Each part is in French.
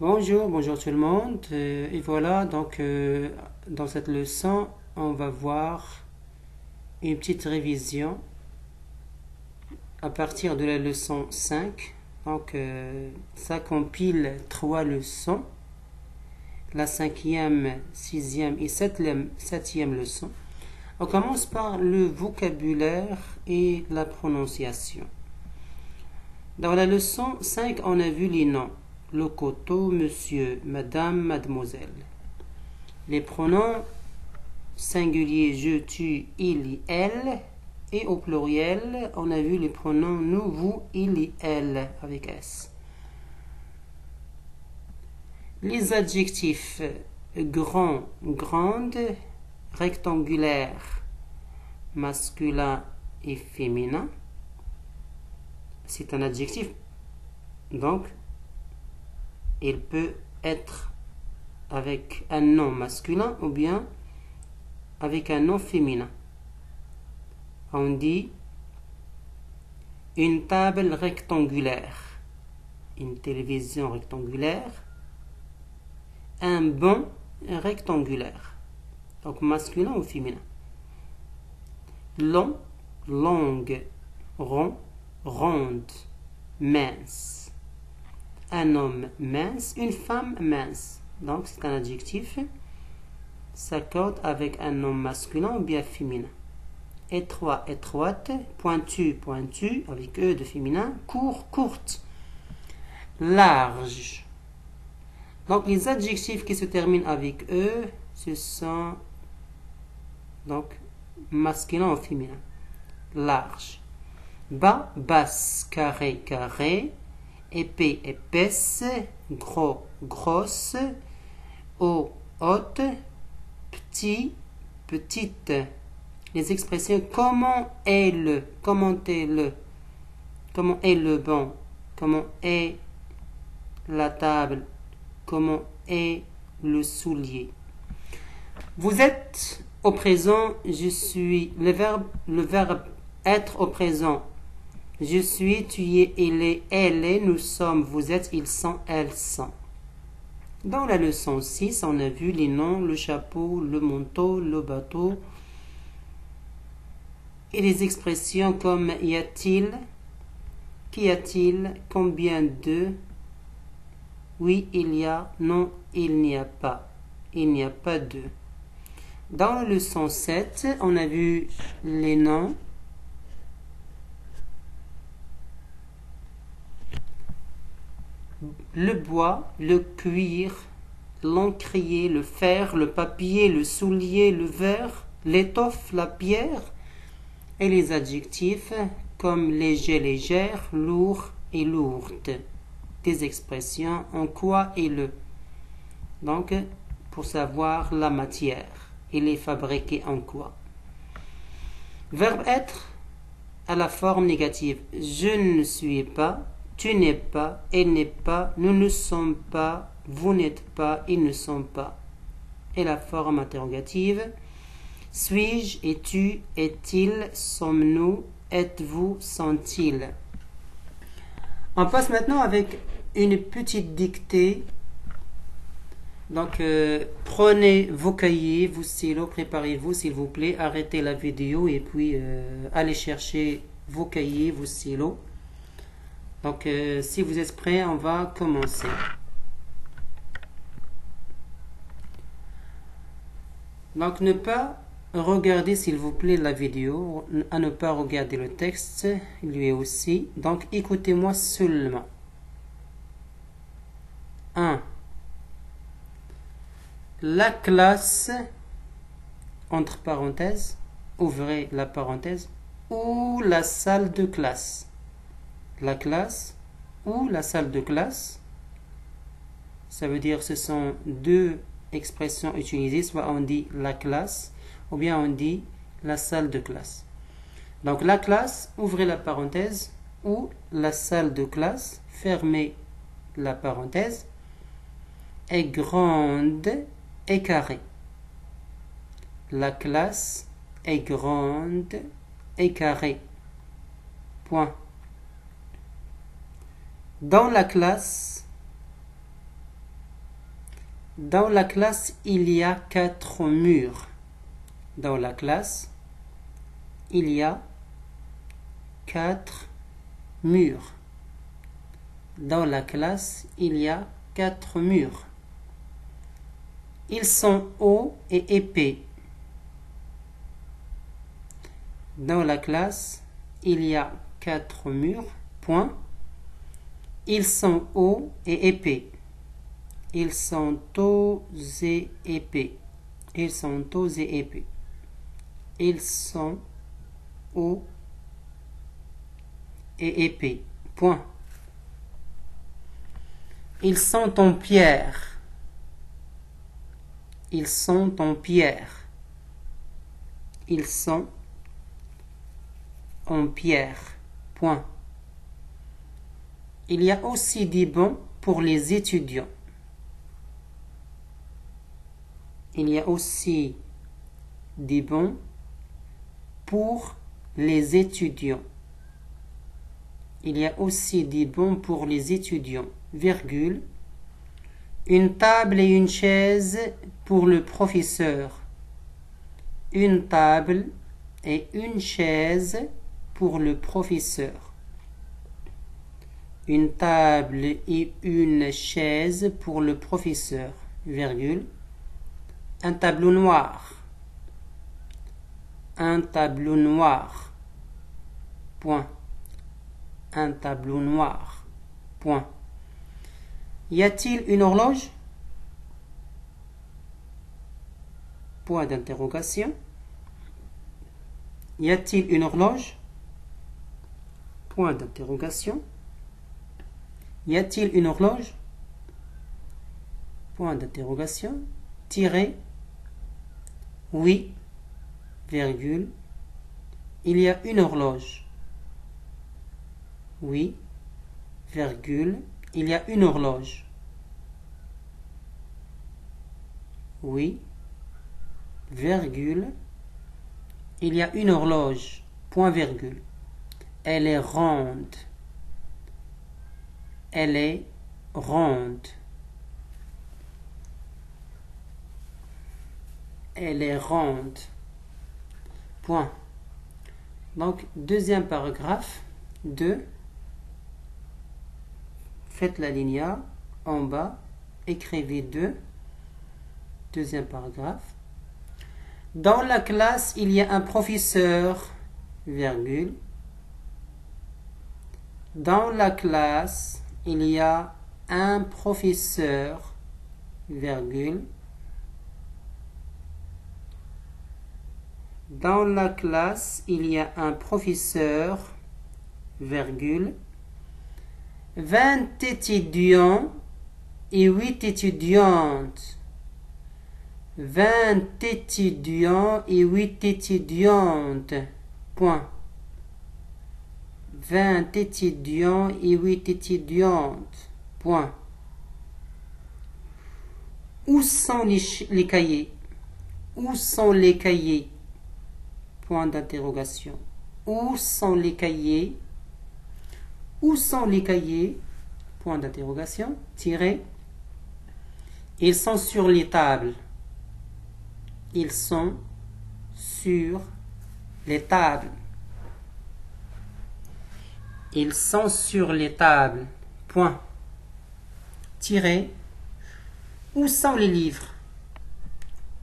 Bonjour tout le monde. Et voilà, dans cette leçon, on va voir une petite révision à partir de la leçon 5. Ça compile 3 leçons, la 5e, 6e et 7e leçon. On commence par le vocabulaire et la prononciation. Dans la leçon 5, on a vu les noms. Le couteau, monsieur, madame, mademoiselle. Les pronoms singuliers je, tu, il, elle. Et au pluriel, on a vu les pronoms nous, vous, il et elle avec S. Les adjectifs grand, grande, rectangulaire, masculin et féminin. C'est un adjectif. Donc, il peut être avec un nom masculin ou bien avec un nom féminin. On dit une table rectangulaire, une télévision rectangulaire, un banc rectangulaire. Donc masculin ou féminin. Long, longue, rond, ronde, mince. Un homme mince, une femme mince. Donc c'est un adjectif. S'accorde avec un nom masculin ou bien féminin. Étroit, étroite, pointu, pointu, avec E de féminin. Court, courte. Large. Donc les adjectifs qui se terminent avec E, ce sont donc masculin ou féminin. Large. Bas, basse, carré, carré. Épais, épaisse, gros, grosse, haut, haute, petit, petite. Les expressions comment est le, comment est le, comment est le banc, comment est la table, comment est le soulier. Vous êtes au présent, je suis, le verbe être au présent. Je suis, tu es, il est, elle est, nous sommes, vous êtes, ils sont, elles sont. Dans la leçon 6, on a vu les noms, le chapeau, le manteau, le bateau et les expressions comme y a-t-il, qu'y a-t-il, combien de, oui, il y a, non, il n'y a pas de. Dans la leçon 7, on a vu les noms, le bois, le cuir, l'encrier, le fer, le papier, le soulier, le verre, l'étoffe, la pierre, et les adjectifs comme léger, légère, lourd et lourde. Des expressions en quoi et le. Donc, pour savoir la matière, il est fabriqué en quoi. Verbe être à la forme négative. Je ne suis pas. Tu n'es pas, elle n'est pas, nous ne sommes pas, vous n'êtes pas, ils ne sont pas. Et la forme interrogative. Suis-je, es-tu, est-il, sommes-nous, êtes-vous, sont-ils. On passe maintenant avec une petite dictée. Donc, prenez vos cahiers, vos stylos, préparez-vous s'il vous plaît, arrêtez la vidéo et puis allez chercher vos cahiers, vos stylos. Donc, si vous êtes prêts, on va commencer. Donc, ne pas regarder, s'il vous plaît, la vidéo, à ne pas regarder le texte, lui aussi. Donc, écoutez-moi seulement. 1. La classe, entre parenthèses, ouvrez la parenthèse, ou la salle de classe. La classe ou la salle de classe, ça veut dire ce sont deux expressions utilisées, soit on dit la classe ou bien on dit la salle de classe. Donc la classe, ouvrez la parenthèse, ou la salle de classe, fermez la parenthèse, est grande et carrée. La classe est grande et carrée. Point. Dans la classe, Dans la classe, il y a 4 murs. Dans la classe, il y a 4 murs. Dans la classe, il y a 4 murs. Ils sont hauts et épais. Dans la classe, il y a 4 murs. Point. Ils sont hauts et épais. Ils sont hauts et épais. Ils sont hauts et épais. Ils sont hauts et épais. Point. Ils sont en pierre. Ils sont en pierre. Ils sont en pierre. Point. Il y a aussi des bancs pour les étudiants. Il y a aussi des bancs pour les étudiants. Il y a aussi des bancs pour les étudiants. Virgule. Une table et une chaise pour le professeur. Une table et une chaise pour le professeur. Une table et une chaise pour le professeur. Virgule. Un tableau noir. Un tableau noir. Point. Un tableau noir. Point. Y a-t-il une horloge? Point d'interrogation. Y a-t-il une horloge? Point d'interrogation. Y a-t-il une horloge? Point d'interrogation. Tiré. Oui. Virgule. Il y a une horloge. Oui. Virgule. Il y a une horloge. Oui. Virgule. Il y a une horloge. Point virgule. Elle est ronde. Elle est ronde. Elle est ronde. Point. Donc, deuxième paragraphe. 2. Faites la ligne en bas. Écrivez 2. Deuxième paragraphe. Dans la classe, il y a un professeur, virgule. Dans la classe, il y a un professeur, virgule. Dans la classe, il y a un professeur, virgule. 20 étudiants et 8 étudiantes. 20 étudiants et 8 étudiantes. Point. 20 étudiants et 8 étudiantes. Point. Où sont les cahiers? Où sont les cahiers? Point d'interrogation. Où sont les cahiers? Où sont les cahiers? Point d'interrogation. Tiré. Ils sont sur les tables. Ils sont sur les tables. Ils sont sur les tables. Point. Tiré. Où sont les livres?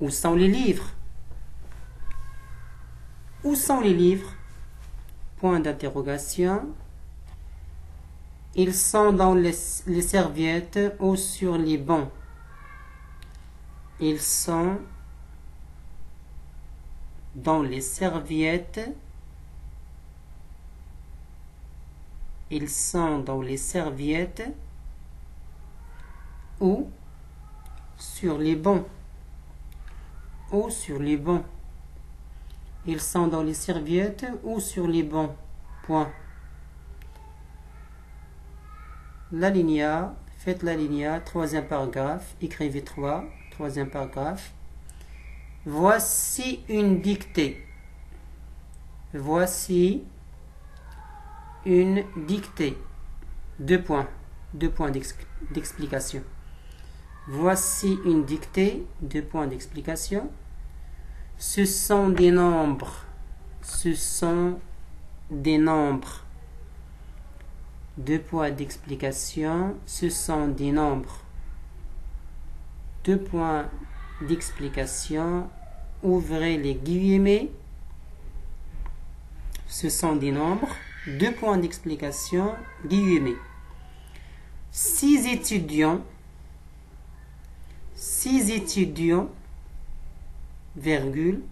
Où sont les livres? Où sont les livres? Point d'interrogation. Ils sont dans les serviettes ou sur les bancs. Ils sont dans les serviettes. Ils sont dans les serviettes ou sur les bancs. Ou sur les bancs. Ils sont dans les serviettes ou sur les bancs. Point. L'alinéa, faites l'alinéa, troisième paragraphe, écrivez 3, troisième paragraphe. Voici une dictée. Voici une dictée. 2 points. 2 points d'explication. Voici une dictée, 2 points d'explication. Ce sont des nombres. Ce sont des nombres. 2 points d'explication. Ce sont des nombres. 2 points d'explication. Ouvrez les guillemets. Ce sont des nombres. 2 points d'explication. Guillemets. 6 étudiants. 6 étudiants. Virgule.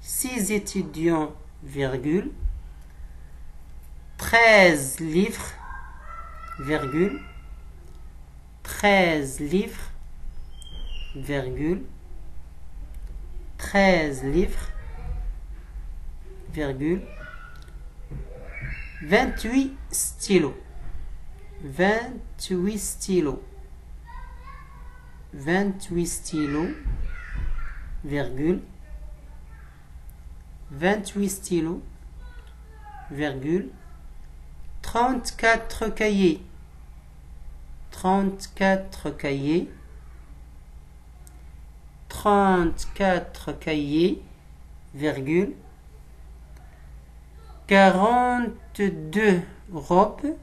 6 étudiants. Virgule. 13 livres. Virgule. 13 livres. Virgule. 13 livres. Virgule. 28 stylos. 28 stylos. 28 stylos. Virgule. 28 stylos. Virgule. 34 cahiers. 34 cahiers. 34 cahiers. Virgule. 42 robes.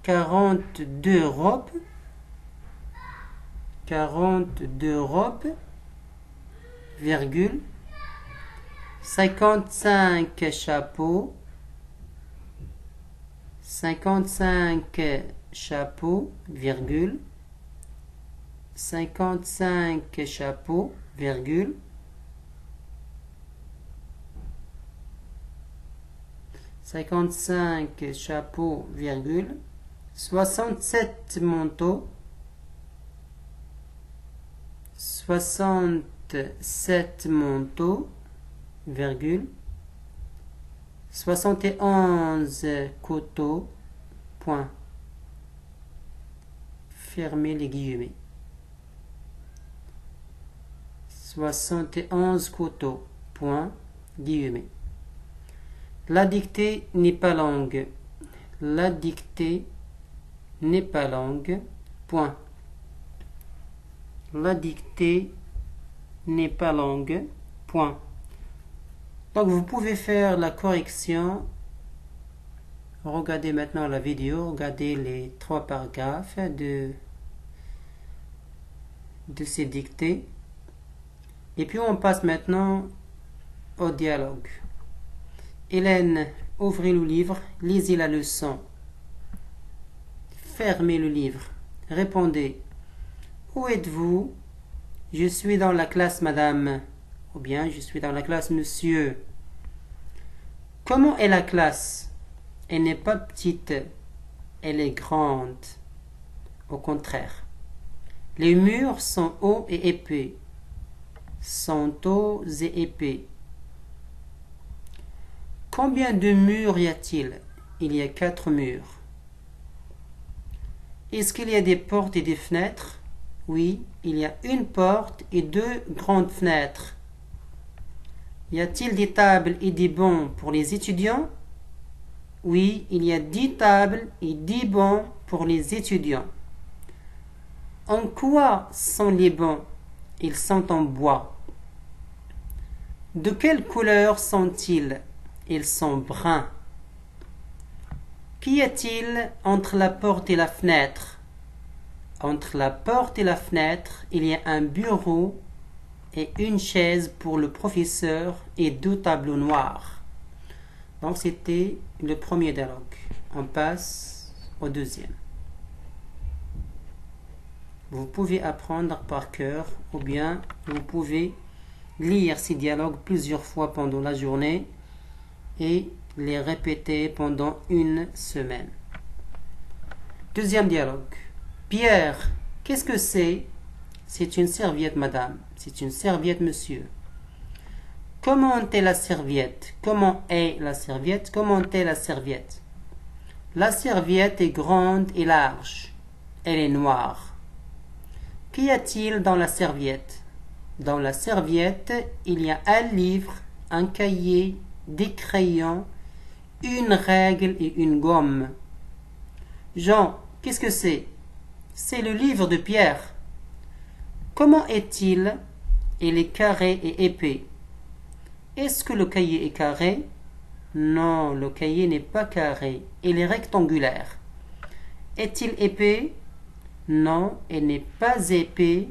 42 robes. 42 robes. Virgule. 55 chapeaux. 55 chapeaux, virgule. 55 chapeaux, virgule. 55 chapeaux, virgule. 67 manteaux. 67 manteaux, virgule. 71 couteaux, point. Fermez les guillemets. 71 couteaux, point, guillemets. La dictée n'est pas longue. La dictée n'est pas longue, point. La dictée n'est pas longue, point. Donc vous pouvez faire la correction. Regardez maintenant la vidéo, regardez les 3 paragraphes de ces dictées. Et puis on passe maintenant au dialogue. Hélène, ouvrez le livre, lisez la leçon. Fermez le livre. Répondez. Où êtes-vous? Je suis dans la classe, madame. Ou bien, je suis dans la classe, monsieur. Comment est la classe? Elle n'est pas petite, elle est grande. Au contraire. Les murs sont hauts et épais. Sont hauts et épais. Combien de murs y a-t-il? Il y a 4 murs. Est-ce qu'il y a des portes et des fenêtres? Oui, il y a une porte et 2 grandes fenêtres. Y a-t-il des tables et des bancs pour les étudiants? Oui, il y a 10 tables et 10 bancs pour les étudiants. En quoi sont les bancs? Ils sont en bois. De quelle couleur sont-ils? Ils sont bruns. Qu'y a-t-il entre la porte et la fenêtre? Entre la porte et la fenêtre, il y a un bureau et une chaise pour le professeur et 2 tableaux noirs. Donc c'était le premier dialogue. On passe au deuxième. Vous pouvez apprendre par cœur ou bien vous pouvez lire ces dialogues plusieurs fois pendant la journée et les répéter pendant 1 semaine. Deuxième dialogue. Pierre, qu'est-ce que c'est? C'est une serviette, madame. C'est une serviette, monsieur. Comment est la serviette? Comment est la serviette? Comment est la serviette? La serviette est grande et large. Elle est noire. Qu'y a-t-il dans la serviette? Dans la serviette, il y a un livre, un cahier, des crayons, une règle et une gomme. Jean, qu'est-ce que c'est? C'est le livre de Pierre. Comment est-il? Il est carré et épais. Est-ce que le cahier est carré? Non, le cahier n'est pas carré, il est rectangulaire. Est-il épais? Non, il n'est pas épais,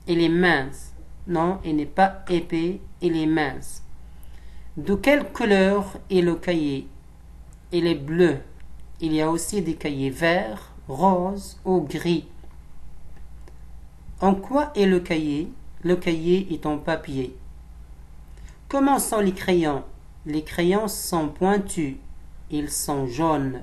il est mince. Non, il n'est pas épais, il est mince. De quelle couleur est le cahier? Il est bleu. Il y a aussi des cahiers verts, roses ou gris. En quoi est le cahier? Le cahier est en papier. Comment sont les crayons? Les crayons sont pointus. Ils sont jaunes.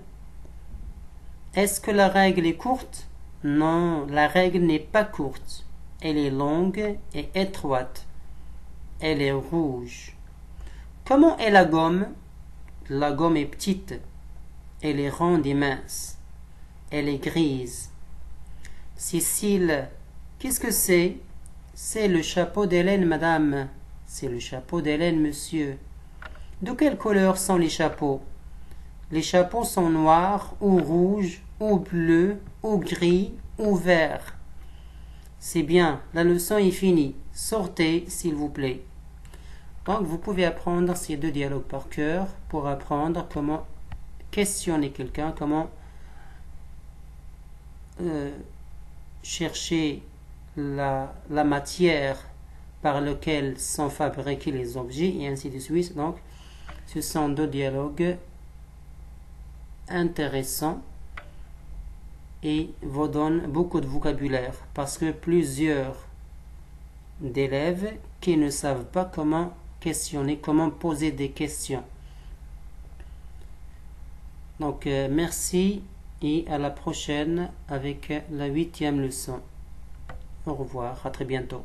Est-ce que la règle est courte? Non, la règle n'est pas courte. Elle est longue et étroite. Elle est rouge. Comment est la gomme? La gomme est petite. Elle est ronde et mince. Elle est grise. Cécile, qu'est-ce que c'est? C'est le chapeau d'Hélène, madame. C'est le chapeau d'Hélène, monsieur. De quelle couleur sont les chapeaux? Les chapeaux sont noirs ou rouges ou bleus ou gris ou verts. C'est bien, la leçon est finie. Sortez, s'il vous plaît. Donc, vous pouvez apprendre ces deux dialogues par cœur pour apprendre comment questionner quelqu'un, comment chercher la matière par laquelle sont fabriqués les objets et ainsi de suite. Donc, ce sont deux dialogues intéressants et vous donnent beaucoup de vocabulaire parce que plusieurs d'élèves qui ne savent pas comment questionner, comment poser des questions. Donc, merci et à la prochaine avec la 8e leçon. Au revoir, à très bientôt.